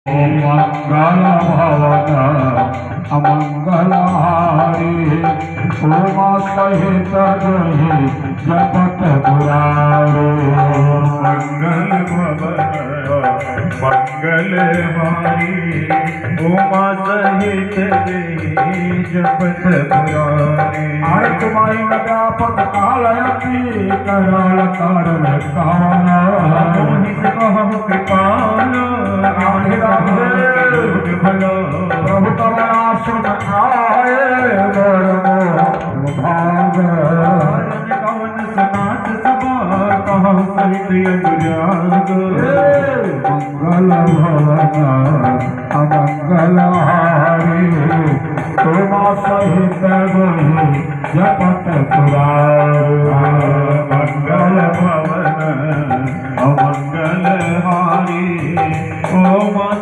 मंगल भवन अमंगलहारी उमा सहित जही जपत पुरारी मंगल भवन मंगलहारी उमा सहित देहि जपत पुरारी। आय तुम्हारी व्यापक कालयती कराल कारण कामना मोहित कहु कृपाल राधे राधे प्रभु तमना सुन आए भाग कवन सनाथ सभा कहु सहित अनुराग। मंगल भवन अमंगलहारी उमा सहित गही जपत पुरारी मंगल भवन अमंगलहारी ओम